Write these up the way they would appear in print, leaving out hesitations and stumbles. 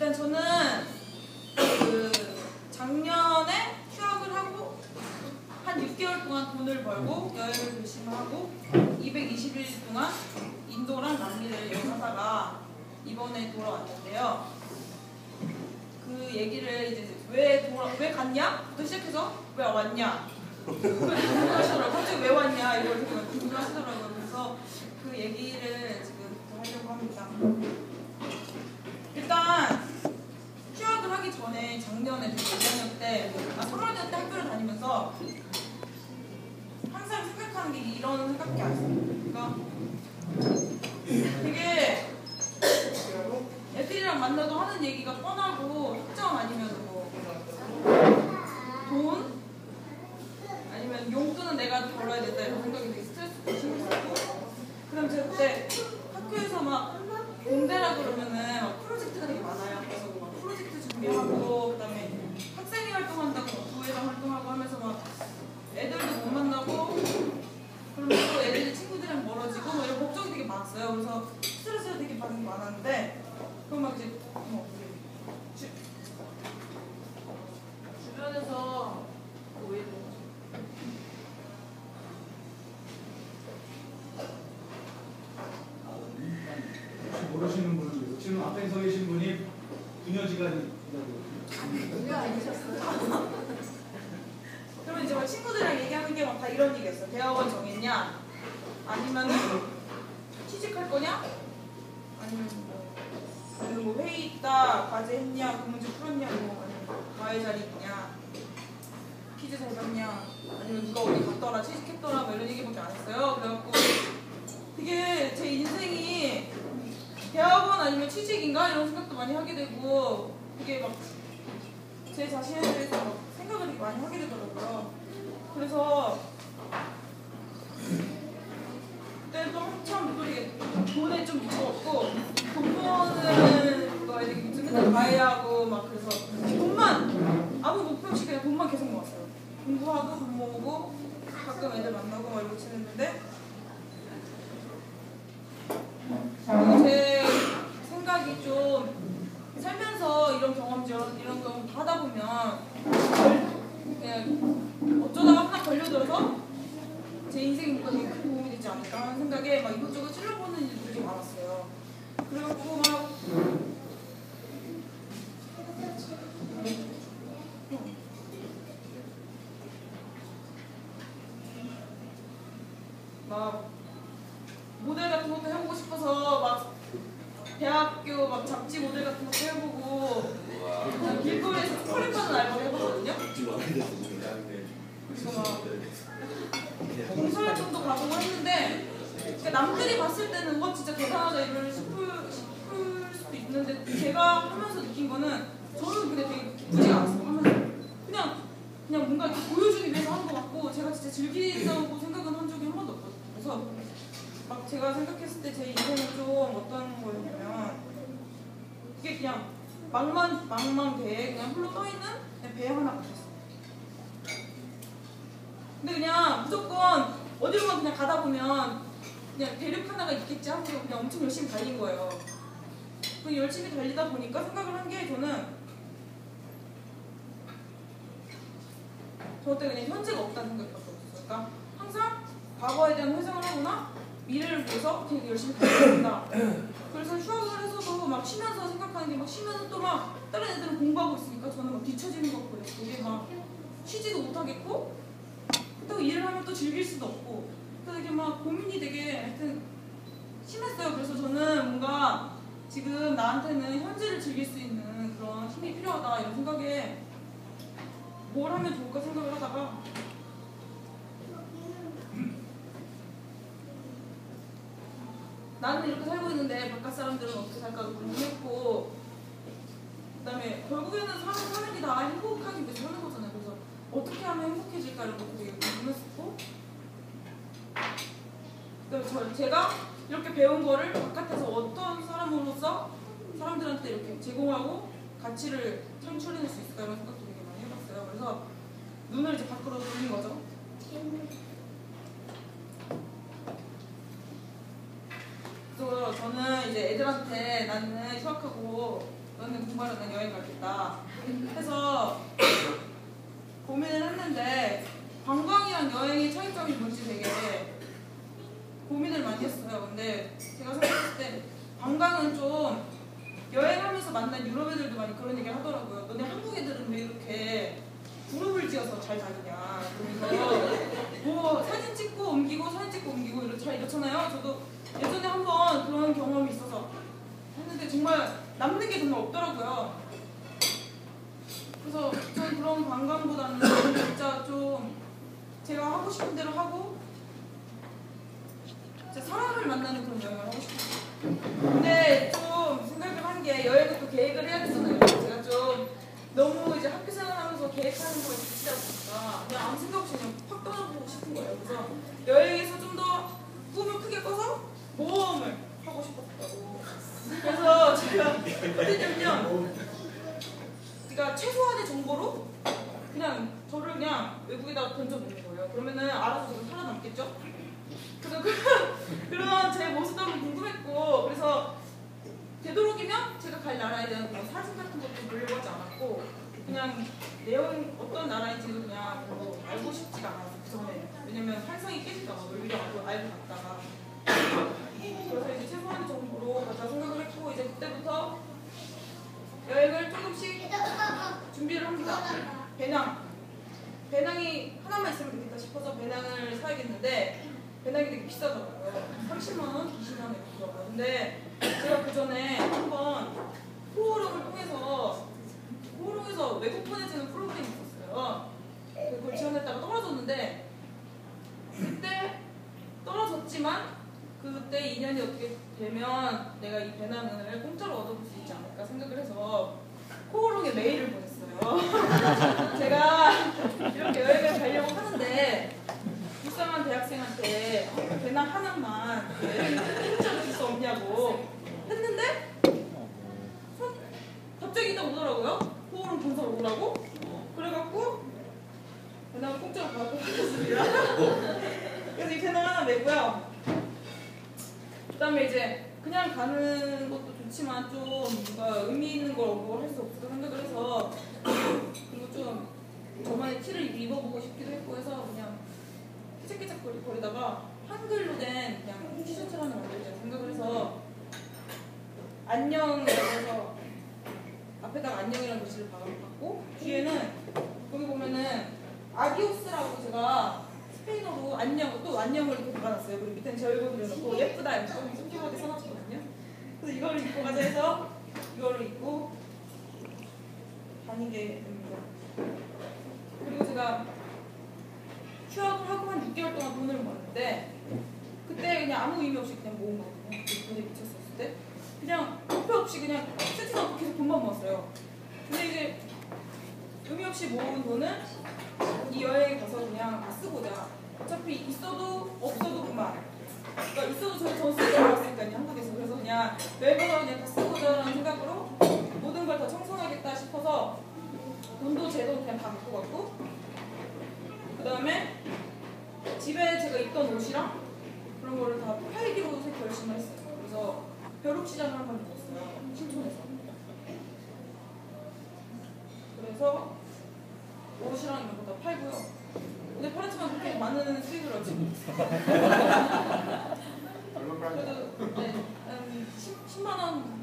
일단 저는 그 작년에 휴학을 하고 한 6개월 동안 돈을 벌고 여행을 열심히 하고 220일 동안 인도랑 남미를 여행하다가 이번에 돌아왔는데요. 그 얘기를 이제 왜 갔냐?부터 시작해서 왜 왔냐? 궁금하시더라고요. 갑자기 왜 왔냐? 이걸 되게 궁금하시더라고요. 그래서 그 얘기를 지금 하려고 합니다. 일단 휴학을 하기 전에 작년에 2학년 때 3학년 때 학교를 다니면서 항상 생각하는 게 이런 생각이 안 있어요. 그러니까 되게 애들이랑 만나도 하는 얘기가 뻔하고 학점 아니면 뭐 돈? 아니면 용돈은 내가 벌어야 된다 이런 생각이 되게 스트레스도 심했었고 그다음 제가 그때 학교에서 막 공대라 그러면은 막 프로젝트가 되게 많아요. 그래서 막 프로젝트 준비하고 그다음에 학생회 활동한다고 부회장 활동하고 하면서 막 애들도 못 만나고 그러면 또 애들 친구들이랑 멀어지고 뭐 이런 걱정이 되게 많았어요. 그래서 스트레스가 되게 받는 게 많았는데 그럼 막 이제 주변에서 왜 모르시는 분은 지금 앞에 서 계신 분이 부녀지간이라고. 부녀 아니셨어요? 그러면 이제 막 친구들이랑 얘기하는 게 막 다 이런 얘기였어요. 대학원 정했냐? 아니면은 취직할 거냐? 아니면 뭐 회의 있다, 과제 했냐, 그 문제 풀었냐고, 아니면 과외 자리 있냐, 퀴즈 잘 봤냐, 아니면 누가 어디 갔더라, 취직했더라, 뭐 이런 얘기밖에 안 했어요. 그래갖고 되게 제 인생이 대학원 아니면 취직인가 이런 생각도 많이 하게 되고 되게 막 제 자신에 대해서 막 생각을 되게 많이 하게 되더라고요. 그래서 그때 또 한참 또 되게 돈에 좀 미쳐갖고 돈버는 거에 되게 맨날 과외하고 막 그래서 돈만 아무 목표 없이 그냥 돈만 계속 모았어요. 공부하고 돈 모으고 가끔 애들 만나고 막 이러고 지냈는데 제 생각이 좀 살면서 이런 경험 다 하다 보면 그냥 어쩌다가 하나 걸려들어서 제 인생에 뭔가 되게 큰 도움이 되지 않을까 하는 생각에 막 이것저것 찔러보는 일들이 되게 많았어요. 그래갖고 막 모델 같은 것도 해보고 싶어서 막 대학교 막 잡지 모델 같은 것도 해보고 길거리에서 초콜릿 파는 알바를 해보거든요. 그리고 막 봉사활동도 가보고 했는데 그러니까 남들이 봤을 때는 뭐 진짜 대단하다 이럴 싶을 수도 있는데 제가 하면서 느낀 거는 저는 근데 되게 기쁘지가 않았어요. 하면서 그냥 뭔가 이렇게 보여주기 위해서 하는 것 같고 제가 진짜 즐긴다고 생각은 한 적이 한 번도 없거든요. 그래서 막 제가 생각했을 때 제 인생은 좀 어떤 거였냐면 이게 그냥 망망대해 그냥 홀로 떠있는 그냥 배 하나 같았어요. 근데 그냥 무조건 어디로만 그냥 가다 보면 그냥 대륙 하나가 있겠지 하고 그냥 엄청 열심히 달린 거예요. 그 열심히 달리다 보니까 생각을 한 게 저 때 그냥 현재가 없다는 생각밖에 없었어요. 그러니까 항상 과거에 대한 회상을 하거나 미래를 위해서 되게 열심히 달려야 된다. 그래서 휴학을 해서도 막 쉬면서 생각하는 게 막 쉬면서 또 막 다른 애들은 공부하고 있으니까 저는 막 뒤처지는 것 같고 되게 막 쉬지도 못하겠고 또 일을 하면 또 즐길 수도 없고 그래서 되게 막 고민이 되게 하여튼 심했어요. 그래서 저는 뭔가 지금 나한테는 현재를 즐길 수 있는 그런 힘이 필요하다 이런 생각에 뭘 하면 좋을까 생각을 하다가 나는 이렇게 살고 있는데 바깥 사람들은 어떻게 살까도 궁금했고 그 다음에 결국에는 사람이 다 행복하기 위해서 사는 거잖아요. 그래서 어떻게 하면 행복해질까 이런 것도 되게 궁금했었고 그다음에 제가 이렇게 배운 거를 바깥에서 어떤 사람으로서 사람들한테 이렇게 제공하고 가치를 창출해낼 수 있을까 이런 생각도 되게 많이 해봤어요. 그래서 눈을 이제 밖으로 돌린 거죠. 그래서 저는 이제 애들한테 나는 휴학하고 너는 정말은 여행 가겠다. 해서 고민을 했는데 관광이랑 여행의 차이점이 뭔지 되게 고민을 많이 했어요. 근데 제가 생각했을 때 관광은 좀 여행하면서 만난 유럽 애들도 많이 그런 얘기를 하더라고요. 너네 한국 애들은 왜 이렇게 그룹을 지어서 잘 다니냐. 그래서 뭐 사진 찍고 옮기고 사진 찍고 옮기고 이렇잖아요. 저도 예전에 한번 그런 경험이 있어서 했는데 정말 남는 게 정말 없더라고요. 그래서 저는 그런 관광보다는 진짜 좀 제가 하고 싶은 대로 하고 진짜 사람을 만나는 그런 여행을 하고 싶어요. 근데 좀 생각을 한 게 여행을 또 계획을 해야 되잖아요. 제가 좀 너무 이제 학교 생활하면서 계획하는 거에 지치다 보니까 그냥 아무 생각 없이 그냥 확 떠나보고 싶은 거예요. 그래서 여행에서 좀 더 꿈을 크게 꿔서 모험을 하고 싶었다고. 그래서 제가 어땠냐면 제가 최소한의 정보로 그냥 저를 그냥 외국에다가 던져놓는 거예요. 그러면은 알아서 저도 살아남겠죠? 그래서 그런 제 모습도 한번 궁금했고, 그래서 되도록이면 제가 갈 나라에 대한 그런 사진 같은 것도 보려고 하지 않았고, 그냥 내용 어떤 나라인지도 그냥 별로 알고 싶지가 않아서 그 전에. 왜냐면 환상이 깨질까 봐 오히려 알고 갔다가. 그래서 이제 최소한의 정보로 가자 생각을 했고, 이제 그때부터 여행을 조금씩 준비를 합니다. 배낭이 하나만 있으면 되겠다 싶어서 배낭을 사야겠는데 배낭이 되게 비싸더라고요. 30만원, 20만원 이렇게 더라고요. 근데 제가 그 전에 한번 포호롱을 통해서 포호롱에서 외국 보내주는 프로그램이 있었어요. 그걸 지원했다가 떨어졌는데 그때 떨어졌지만 그때 인연이 어떻게 되면 내가 이 배낭을 공짜로 얻어볼 수 있지 않을까 생각을 해서 포호롱에 메일을 보냈어요. 제가 이렇게 여행을 가려고 하는데 불쌍한 대학생한테 배낭 하나만 공짜로 줄 수 없냐고 했는데 갑자기 이따 오더라고요. 포호롱 본사로 오라고. 그래갖고 배낭을 공짜로 받았습니다. 그래서 이 배낭 하나 내고요. 그 다음에 이제 그냥 가는 것도 좋지만 좀 뭔가 의미 있는 걸 할 수 없을까 생각을 해서 그리고 좀 저만의 티를 입어보고 싶기도 했고 해서 그냥 끼적끼적거리다가 한글로 된 그냥 티셔츠를 하나 만들자 생각을 해서 안녕이라서 앞에다가 안녕이라는 글씨를 박았고 뒤에는 거기 보면은 아디오스라고 제가 스페인어로 안녕, 또 안녕을 이렇게 박아놨어요. 그리고 밑에는 제 얼굴 그려놓고 예쁘다 이렇게 뚱뚱하게 써놨거든요. 그래서 이걸 입고 가자 해서 이걸로 입고 다니게 됩니다. 그리고 제가 휴학을 하고 한 6개월 동안 돈을 모았는데 그때 그냥 아무 의미 없이 그냥 모은 거거든요. 돈에 미쳤었을 때 그냥 목표 없이 그냥 쓰지도 않고 계속 돈만 모았어요. 근데 이제 의미 없이 모은 돈은 이 여행에 가서 그냥 다 쓰고자. 어차피 있어도 없어도 그만. 그러니까 있어도 저 쓰고 나왔으니까요, 한국에서. 그래서 그냥 여행 가서 그냥 다 쓰고자라는 생각으로 모든 걸 다 청산하겠다 싶어서 돈도 제 돈 그냥 다 갖고 갔고, 그 다음에 집에 제가 입던 옷이랑 그런 거를 다 팔기로 결심을 했어요. 그래서 벼룩시장을 한번 갔어요. 신촌에서. 그래서 옷이랑 이런 거 다 팔고요. 근데 팔았지만 그렇게 많은 수익을 얻지 못했어요. 그래도 네, 10만 원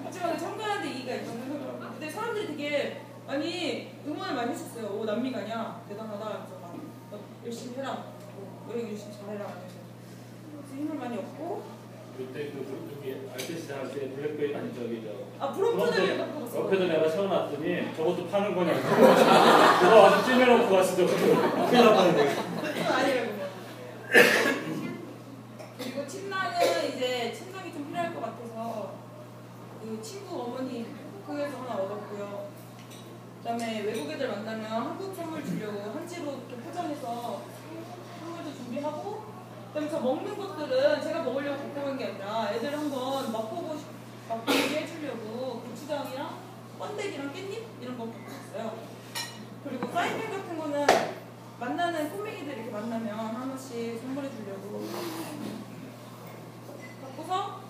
하지만 참가하는데 이의가 있다고 생각을 하고, 근데 사람들이 되게 많이 응원을 많이 했었어요. 오, 남미 가냐? 대단하다. 그래서 막 열심히 해라. 여행 열심히 잘해라. 그래서 힘을 많이 얻고. 그때 저기 알테시아 할 때 블랙베리 아니 저기 브롬프를 갖고 갔어. 옆에도 내가 세워놨더니 저것도 파는 거냐고. 그거 와서 찜해놓고 갔어. 큰일 났다는데. 아니라고. 그리고 침낭은 이제 침낭이 좀 필요할 것 같아서 그 친구 어머니 한국에서 하나 얻었고요. 그다음에 외국 애들 만나면 한국 선물 주려고 한지로 이렇게 포장해서 선물도 준비하고. 그다음에 저 먹는 것들은 제가 먹으려고 갖고 온 게 아니라 애들 한번 맛보게 해주려고 고추장이랑 번데기랑 깻잎 이런 거 갖고 왔어요. 그리고 사이펜 같은 거는 만나는 꼬맹이들 이렇게 만나면 하나씩 선물해 주려고 갖고서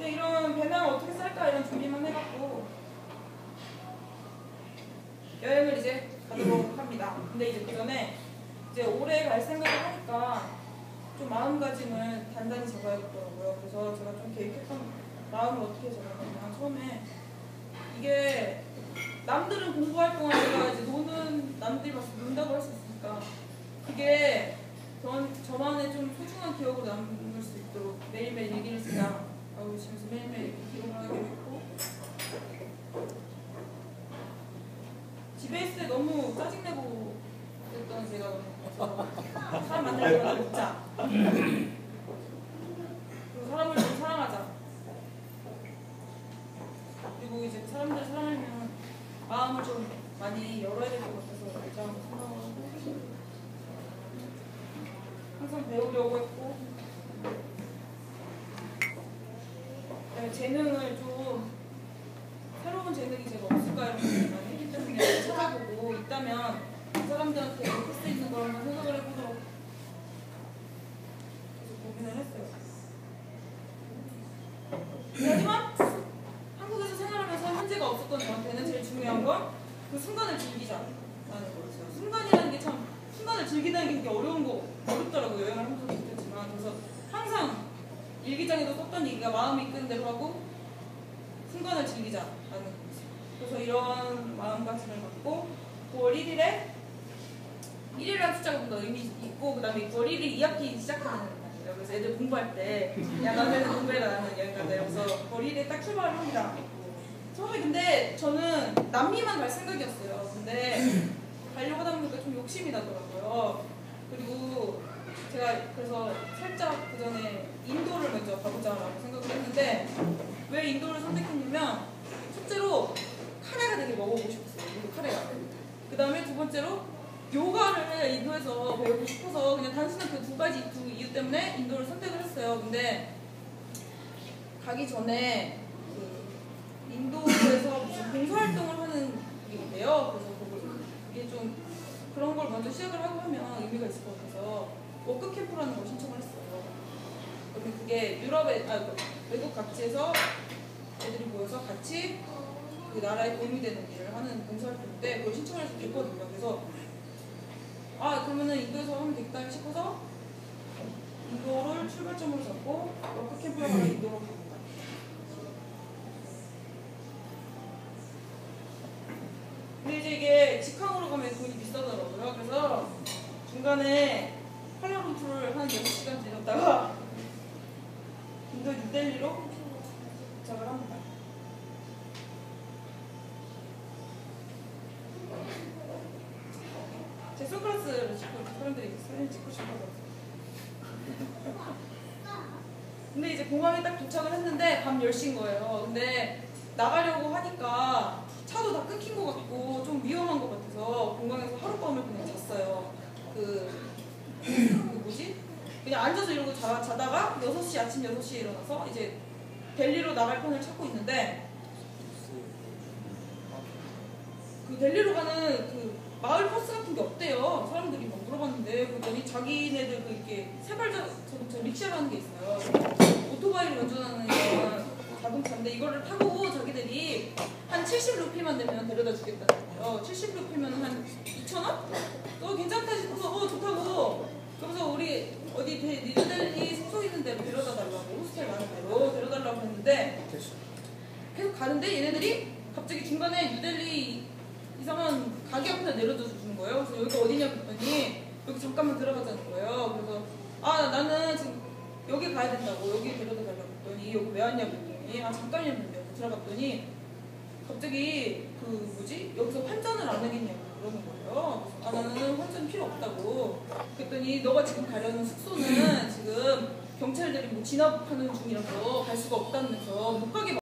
근데 이런 배낭 어떻게 쌀까 이런 준비만 해갖고 여행을 이제 가도록 합니다. 근데 이제 그 전에 이제 올해 갈 생각을 하니까 좀 마음가짐을 단단히 잡아야겠더라고요. 그래서 제가 좀 계획했던 마음을 어떻게 잡았냐면 처음에 이게 남들은 공부할 동안 제가 이제 노는 남들이 봐서 논다고 할 수 있으니까 그게 저만의 좀 소중한 기억으로 남을 수 있도록 매일매일 일기를 쓰자라고 하시면서 매일매일 기록을 하기로 했고 집에 있을 때 너무 짜증내고 그랬던 제가 너무 그래서 사람 만날 때마다 먹자 그리고 사람을 좀 사랑하자 그리고 이제 사람들 사랑하면 마음을 좀 많이 열어야 될 것 같아서 일단 생각을 하고 항상 배우려고 했고 재능을 좀 새로운 재능이 제가 없을까 이런 생각을 많이 했기 때문에 찾아보고 있다면 그 사람들한테 할 수 있는 걸 한번 생각을 해보도록 계속 고민을 했어요. 하지만 한국에서 생활하면서 현재가 없었던 저한테는 제일 중요한 건 그 순간을 즐기자라는 거였어요. 순간이라는 게 참 순간을 즐기다는 게 되게 어렵더라고요. 여행을 하면서 느꼈지만 그래서 항상 일기장에도 썼던 얘기가 마음이 이끄는 대로 하고 순간을 즐기자라는 거였어요. 그래서 이런 마음가짐을 갖고 9월 1일에 1일이라는 숫자가 좀 더 의미 있고 그 다음에 9월 1일 2학기 시작하는 날이에요. 그래서 애들 공부할 때 야 너네는 공부해라 나는 여행 간다 이러면서 9월 1일에 딱 출발을 합니다. 처음에 근데 저는 남미만 갈 생각이었어요. 근데 가려고 하다 보니까 좀 욕심이 나더라고요. 그리고 제가 그래서 살짝 그 전에 인도를 먼저 가보자라고 생각을 했는데 왜 인도를 선택했냐면 첫째로 카레가 되게 먹어보고 싶었어요. 인도 카레가. 그 다음에 두 번째로 요가를 인도에서 배우고 싶어서 그냥 단순한 그 두 이유 때문에 인도를 선택을 했어요. 근데 가기 전에 그 인도에서 무슨 봉사활동을 하는 게 있대요. 그래서 그게 좀 그런 걸 먼저 시작을 하고 하면 의미가 있을 것 같아서 워크 캠프라는 걸 신청을 했어요. 그러면 그게 외국 각지에서 애들이 모여서 같이 그 나라에 도움이 되는 일을 하는 봉사활동인데 그걸 신청을 해서 됐거든요. 그래서 그러면은 인도에서 하면 되겠다 싶어서 인도를 출발점으로 잡고 워크 캠프를 하러 인도로 갑니다. 근데 이제 이게 직항으로 가면 돈이 비싸더라고요. 그래서 중간에 칼라루트를 한 6시간 지났다가 인도 뉴델리로 도착을 합니다. 제 선글라스를 찍고 사람들이 사진 찍고 싶어서 근데 이제 공항에 딱 도착을 했는데 밤 10시인 거예요. 근데 나가려고 하니까 차도 다 끊긴 것 같고 좀 위험한 것 같아서 공항에서 하룻밤을 그냥 잤어요. 그냥 앉아서 이러고 자다가 6시 아침 6시에 일어나서 이제 델리로 나갈 편을 찾고 있는데 그 델리로 가는 그 마을 버스 같은 게 없대요. 사람들이 막 물어봤는데 그랬더니 자기네들 그 이렇게 세발자동차 릭샤라는 게 있어요. 오토바이를 운전하는 자동차인데 이거를 타고 자기들이 한 70루피만 내면 데려다 주겠다는 거예요. 70루피면 한 2,000원? 괜찮다 싶어서 좋다고. 그래서 우리 어디 뉴델리 숙소 있는 데로 데려다 달라고 호스텔 많은 데로 데려달라고 했는데 계속 가는데 얘네들이 갑자기 중간에 뉴델리 이상한 가게 앞에 내려다 주는 거예요. 그래서 여기가 어디냐 그랬더니 여기 잠깐만 들어가자는 거예요. 그래서 나는 지금 여기 가야 된다고 여기 데려다 달라고 했더니 여기 왜 왔냐고 했더니 잠깐이었는데 들어갔더니 갑자기 여기서 환전을 안 하겠냐고 그러는 거예요. 그래서 나는 환전 필요 없다고 그랬더니 너가 지금 가려는 숙소는 지금 경찰들이 진압하는 중이라서 갈 수가 없다면서 못 가게